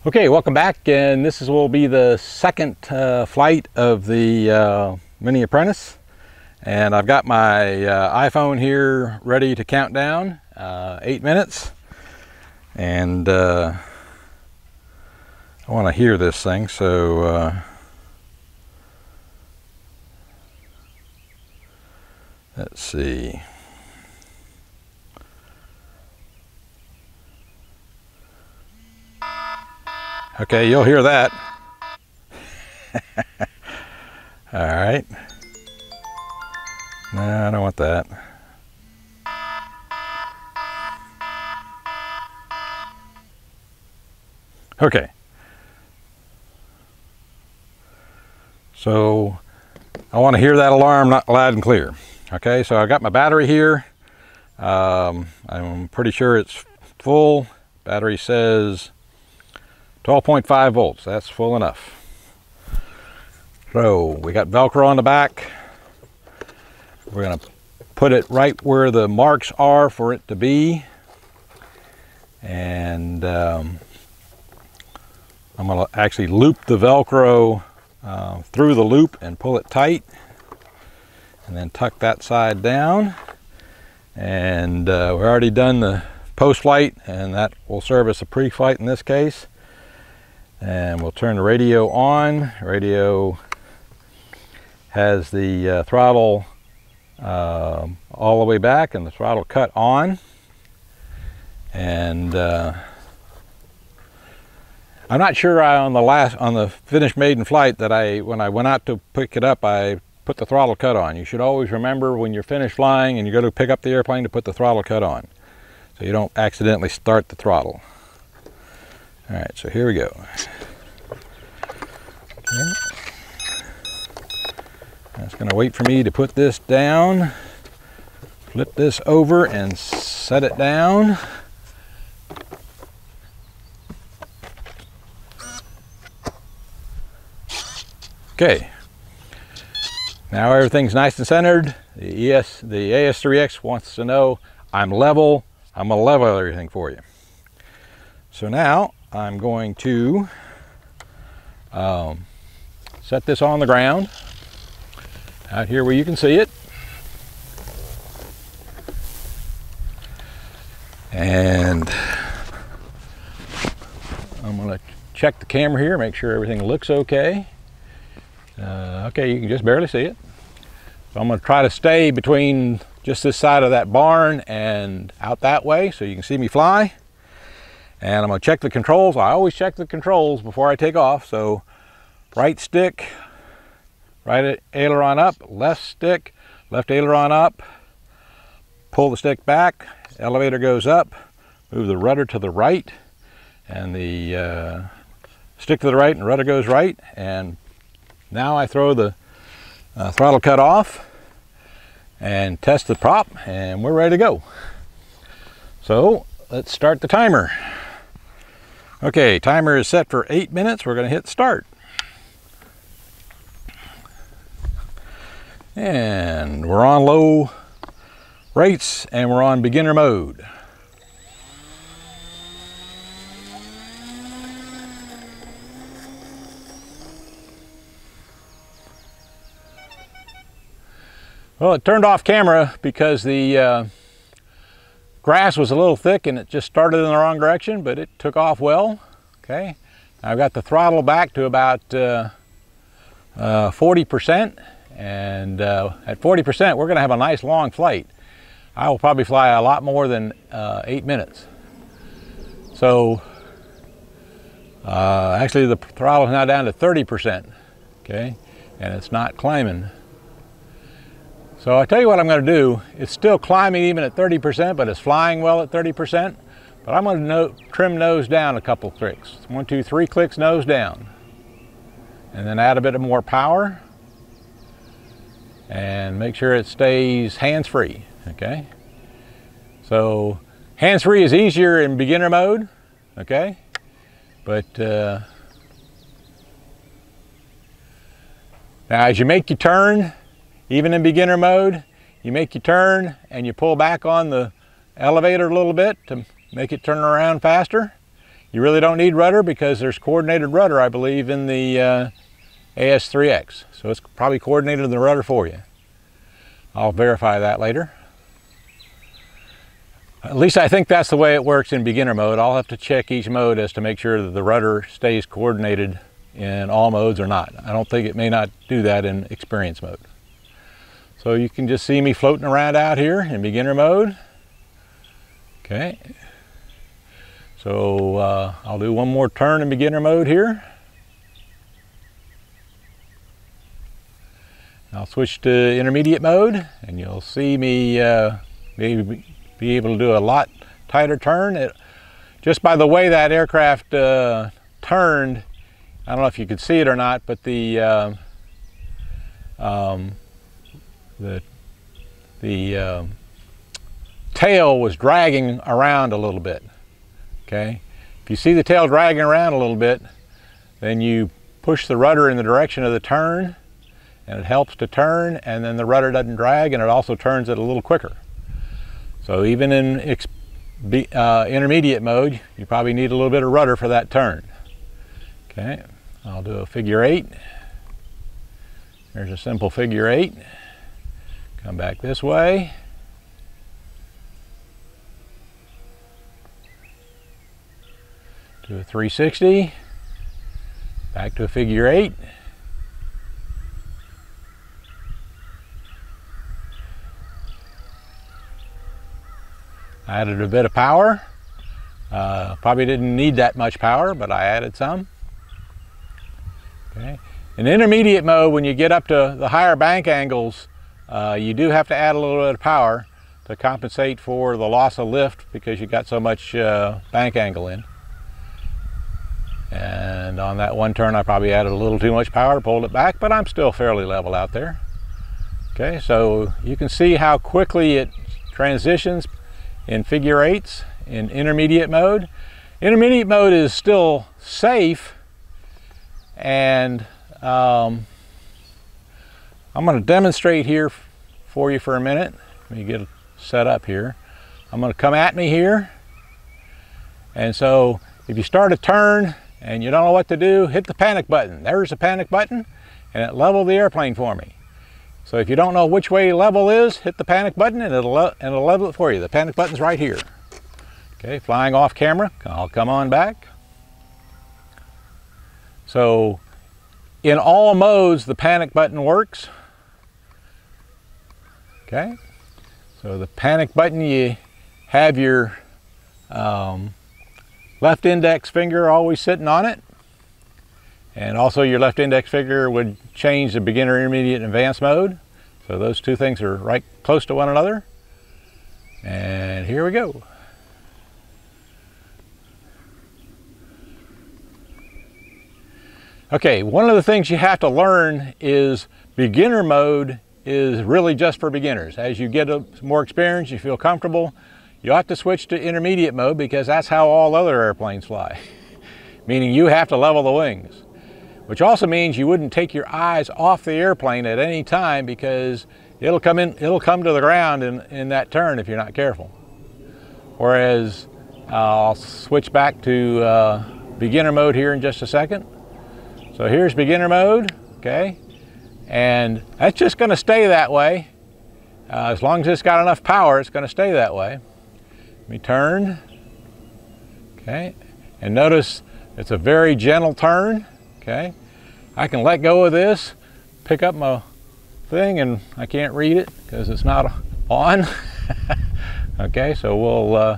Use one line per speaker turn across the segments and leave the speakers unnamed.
Okay, welcome back, and will be the second flight of the Mini Apprentice, and I've got my iPhone here ready to count down 8 minutes, and I want to hear this thing, so let's see. Okay, you'll hear that. All right. No, I don't want that. Okay. So I want to hear that alarm loud and clear. Okay, so I got my battery here. I'm pretty sure it's full. Battery says 12.5 volts, that's full enough. So we got Velcro on the back. We're gonna put it right where the marks are for it to be. And I'm gonna actually loop the Velcro through the loop and pull it tight. And then tuck that side down. And we've already done the post-flight, and that will serve as a pre-flight in this case. And we'll turn the radio on. Radio has the throttle all the way back and the throttle cut on. And I'm not sure on the finished maiden flight that when I went out to pick it up, I put the throttle cut on. You should always remember when you're finished flying and you go to pick up the airplane to put the throttle cut on, so you don't accidentally start the throttle. All right, so here we go. Okay. That's going to wait for me to put this down, flip this over and set it down. Okay. Now everything's nice and centered. The AS3X wants to know I'm level. I'm going to level everything for you. So now I'm going to set this on the ground out here where you can see it. And I'm going to check the camera here, make sure everything looks okay. Okay, you can just barely see it. So I'm going to try to stay between just this side of that barn and out that way so you can see me fly. And I'm going to check the controls. I always check the controls before I take off. So right stick, right aileron up, left stick, left aileron up, pull the stick back, elevator goes up, move the rudder to the right, and the stick to the right and rudder goes right. And now I throw the throttle cut off and test the prop, and we're ready to go. So let's start the timer. Okay, timer is set for 8 minutes. We're going to hit start. And we're on low rates and we're on beginner mode. Well, it turned off camera because the grass was a little thick and it just started in the wrong direction, but it took off well. Okay, I've got the throttle back to about 40%, and at 40% we're going to have a nice long flight. I will probably fly a lot more than 8 minutes. So actually the throttle is now down to 30%, okay, and it's not climbing. So I tell you what I'm going to do. It's still climbing even at 30%, but it's flying well at 30%. But I'm going to trim nose down a couple clicks. 1, 2, 3 clicks nose down. And then add a bit more power. And make sure it stays hands-free, okay? So hands-free is easier in beginner mode, okay? But now as you make your turn, even in beginner mode, you make your turn and you pull back on the elevator a little bit to make it turn around faster. You really don't need rudder because there's coordinated rudder, I believe, in the AS3X. So it's probably coordinated the rudder for you. I'll verify that later. At least I think that's the way it works in beginner mode. I'll have to check each mode as to make sure that the rudder stays coordinated in all modes or not. I don't think it may not do that in experience mode. So you can just see me floating around out here in beginner mode. Okay. So I'll do one more turn in beginner mode here. I'll switch to intermediate mode and you'll see me maybe be able to do a lot tighter turn. Just by the way that aircraft turned, I don't know if you could see it or not, but the tail was dragging around a little bit. Okay, if you see the tail dragging around a little bit, then you push the rudder in the direction of the turn, and it helps to turn, and then the rudder doesn't drag, and it also turns it a little quicker. So even in intermediate mode, you probably need a little bit of rudder for that turn. Okay, I'll do a figure 8. There's a simple figure 8. Come back this way. Do a 360. Back to a figure 8. I added a bit of power. Probably didn't need that much power, but I added some. Okay. In intermediate mode, when you get up to the higher bank angles, you do have to add a little bit of power to compensate for the loss of lift because you got so much bank angle in. And on that one turn, I probably added a little too much power, pulled it back, but I'm still fairly level out there. Okay, so you can see how quickly it transitions in figure 8s in intermediate mode. Intermediate mode is still safe, and I'm going to demonstrate here for you for a minute. Let me get it set up here. I'm going to come at me here, and so if you start a turn and you don't know what to do, hit the panic button. There's the panic button, and it leveled the airplane for me. So if you don't know which way level is, hit the panic button and it'll level it for you. The panic button's right here. Okay, flying off camera, I'll come on back. So in all modes, the panic button works. Okay, so the panic button, you have your left index finger always sitting on it. And also your left index finger would change the beginner, intermediate, and advanced mode. So those two things are right close to one another. And here we go. Okay, one of the things you have to learn is beginner mode is really just for beginners. As you get more experience, you feel comfortable, you ought to switch to intermediate mode because that's how all other airplanes fly. Meaning you have to level the wings. Which also means you wouldn't take your eyes off the airplane at any time because it'll come to the ground in that turn if you're not careful. Whereas I'll switch back to beginner mode here in just a second. So here's beginner mode, okay? And that's just going to stay that way. As long as it's got enough power, it's going to stay that way. Let me turn, okay? And notice it's a very gentle turn. Okay, I can let go of this, pick up my thing, and I can't read it because it's not on. Okay, so we'll,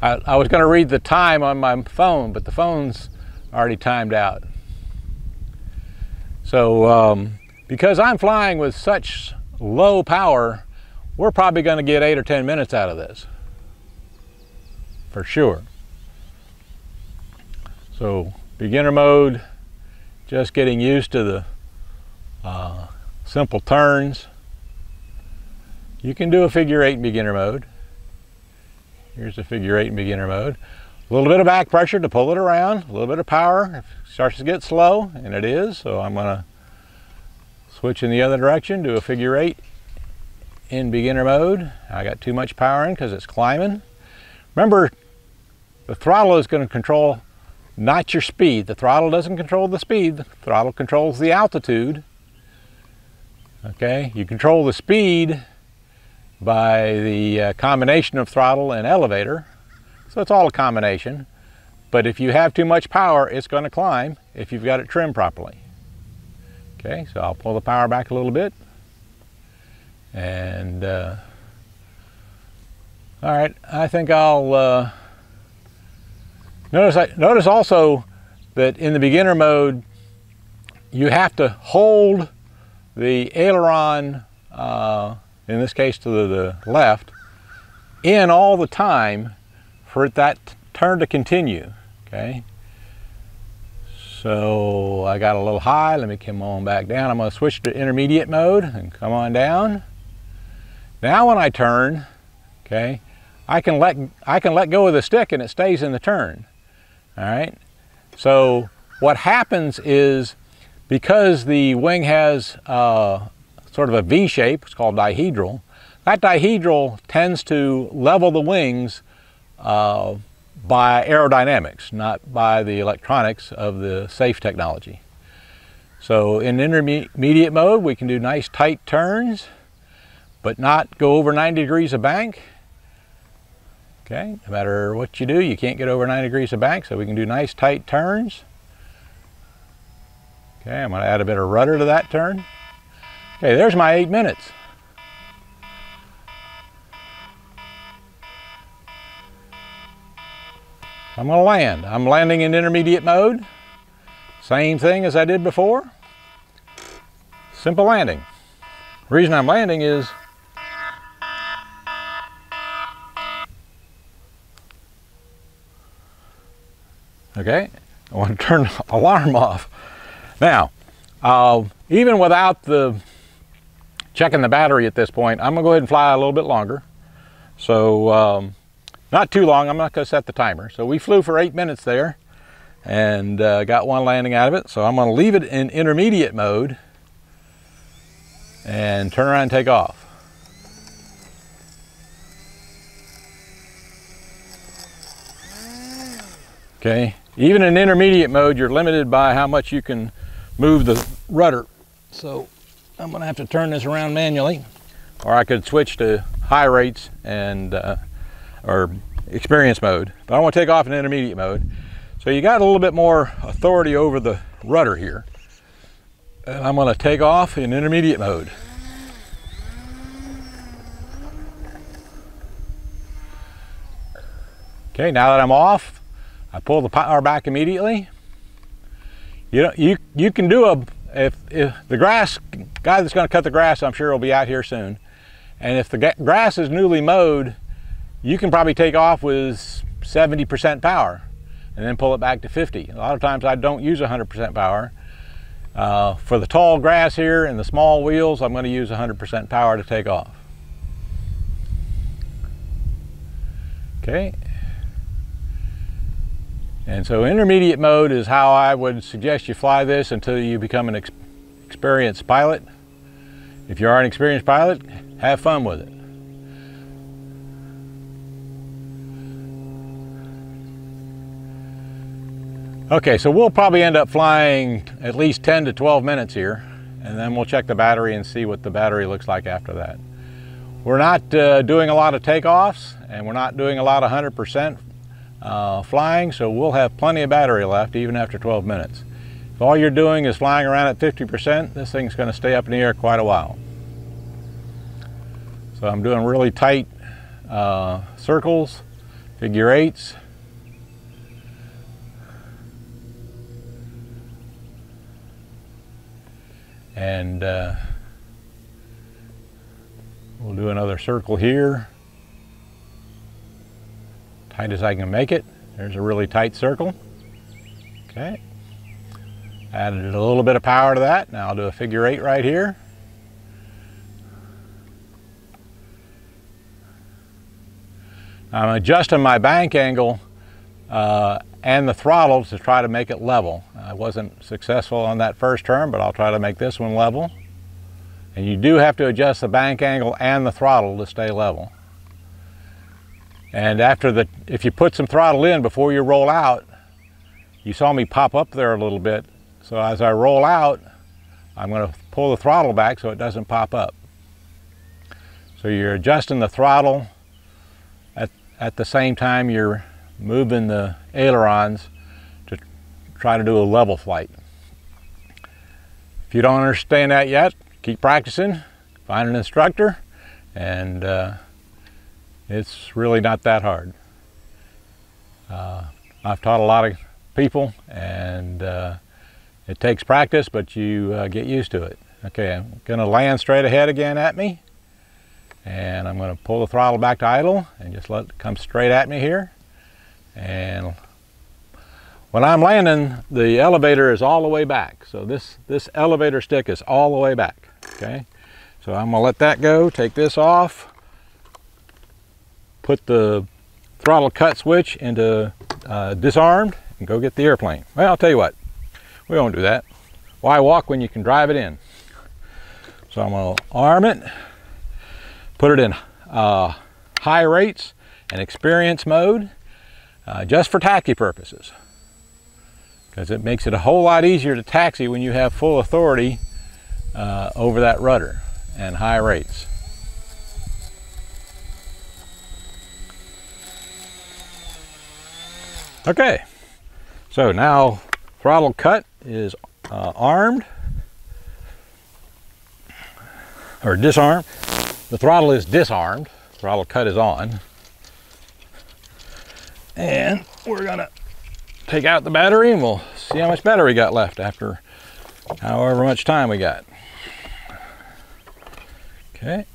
I was going to read the time on my phone, but the phone's already timed out. So because I'm flying with such low power, we're probably going to get 8 or 10 minutes out of this, for sure. So beginner mode, just getting used to the simple turns. You can do a figure 8 in beginner mode. Here's the figure 8 in beginner mode. A little bit of back pressure to pull it around, a little bit of power. If it starts to get slow, and it is, so I'm going to switch in the other direction, do a figure 8 in beginner mode. I got too much power in because it's climbing. Remember, the throttle is going to control not your speed. The throttle doesn't control the speed, the throttle controls the altitude. Okay, you control the speed by the combination of throttle and elevator, so it's all a combination. But if you have too much power, it's going to climb if you've got it trimmed properly. Okay, so I'll pull the power back a little bit. And all right, I think I'll notice also that in the beginner mode you have to hold the aileron, in this case to the left, in all the time for that turn to continue. Okay, so I got a little high. Let me come on back down. I'm going to switch to intermediate mode and come on down. Now when I turn, okay, I can let go of the stick and it stays in the turn. All right. So what happens is, because the wing has sort of a V shape, it's called dihedral. That dihedral tends to level the wings by aerodynamics, not by the electronics of the safe technology. So in intermediate mode, we can do nice tight turns, but not go over 90 degrees of bank. Okay, no matter what you do, you can't get over 90 degrees of bank, so we can do nice tight turns. Okay, I'm going to add a bit of rudder to that turn. Okay, there's my 8 minutes. I'm going to land. I'm landing in intermediate mode. Same thing as I did before. Simple landing. The reason I'm landing is okay, I want to turn the alarm off. Now, even without checking the battery at this point, I'm going to go ahead and fly a little bit longer. So, not too long. I'm not going to set the timer. So we flew for 8 minutes there and got one landing out of it. So I'm going to leave it in intermediate mode and turn around and take off. Okay, even in intermediate mode, you're limited by how much you can move the rudder. So I'm going to have to turn this around manually, or I could switch to high rates and or experience mode, but I want to take off in intermediate mode. So you got a little bit more authority over the rudder here. And I'm going to take off in intermediate mode. Okay, now that I'm off, I pull the power back immediately. You can do if the grass guy that's going to cut the grass, I'm sure will be out here soon. And if the grass is newly mowed, you can probably take off with 70% power and then pull it back to 50. A lot of times I don't use 100% power. For the tall grass here and the small wheels, I'm going to use 100% power to take off. Okay. And so intermediate mode is how I would suggest you fly this until you become an experienced pilot. If you are an experienced pilot, have fun with it. Okay, so we'll probably end up flying at least 10 to 12 minutes here, and then we'll check the battery and see what the battery looks like after that. We're not doing a lot of takeoffs, and we're not doing a lot of 100% flying, so we'll have plenty of battery left even after 12 minutes. If all you're doing is flying around at 50%, this thing's going to stay up in the air quite a while. So I'm doing really tight circles, figure eights. And we'll do another circle here, tight as I can make it. There's a really tight circle. Okay, added a little bit of power to that. Now I'll do a figure eight right here. I'm adjusting my bank angle and the throttle to try to make it level. I wasn't successful on that first turn, but I'll try to make this one level. And you do have to adjust the bank angle and the throttle to stay level. And if you put some throttle in before you roll out, you saw me pop up there a little bit. So as I roll out, I'm going to pull the throttle back so it doesn't pop up. So you're adjusting the throttle at the same time you're moving the ailerons to try to do a level flight. If you don't understand that yet, keep practicing, find an instructor, and it's really not that hard. I've taught a lot of people, and it takes practice, but you get used to it. Okay, I'm going to land straight ahead again at me, and I'm going to pull the throttle back to idle and just let it come straight at me here. And when I'm landing, the elevator is all the way back. So this elevator stick is all the way back. Okay, so I'm going to let that go, take this off, put the throttle cut switch into disarmed, and go get the airplane. Well, I'll tell you what, we won't do that. Why walk when you can drive it in? So I'm going to arm it, put it in high rates and experience mode, just for taxi purposes, because it makes it a whole lot easier to taxi when you have full authority over that rudder and high rates. Okay, so now throttle cut is armed, or disarmed. The throttle is disarmed, throttle cut is on. And we're gonna take out the battery and we'll see how much battery we got left after however much time we got. Okay.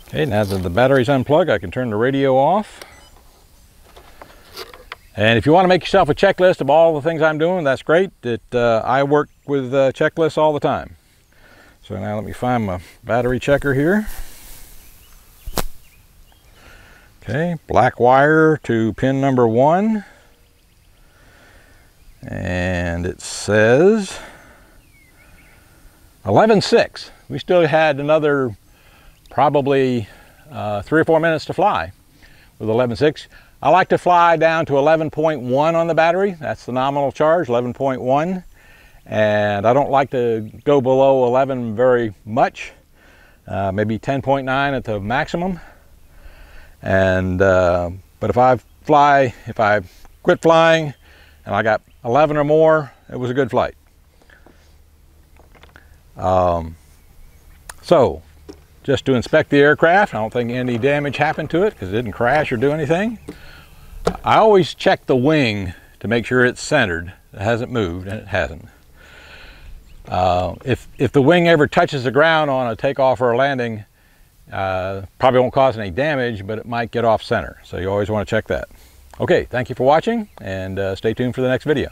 Okay, now that the battery's unplugged, I can turn the radio off. And if you want to make yourself a checklist of all the things I'm doing, that's great. I work with checklists all the time. So now let me find my battery checker here. Okay, black wire to pin number 1. And it says 11.6. We still had another probably 3 or 4 minutes to fly with 11.6. I like to fly down to 11.1 on the battery. That's the nominal charge, 11.1. And I don't like to go below 11 very much, maybe 10.9 at the maximum. And but if I quit flying and I got 11 or more, it was a good flight. So just to inspect the aircraft, I don't think any damage happened to it because it didn't crash or do anything. I always check the wing to make sure it's centered. It hasn't moved, and it hasn't. If the wing ever touches the ground on a takeoff or a landing, probably won't cause any damage, but it might get off center. So you always want to check that. Okay, thank you for watching, and stay tuned for the next video.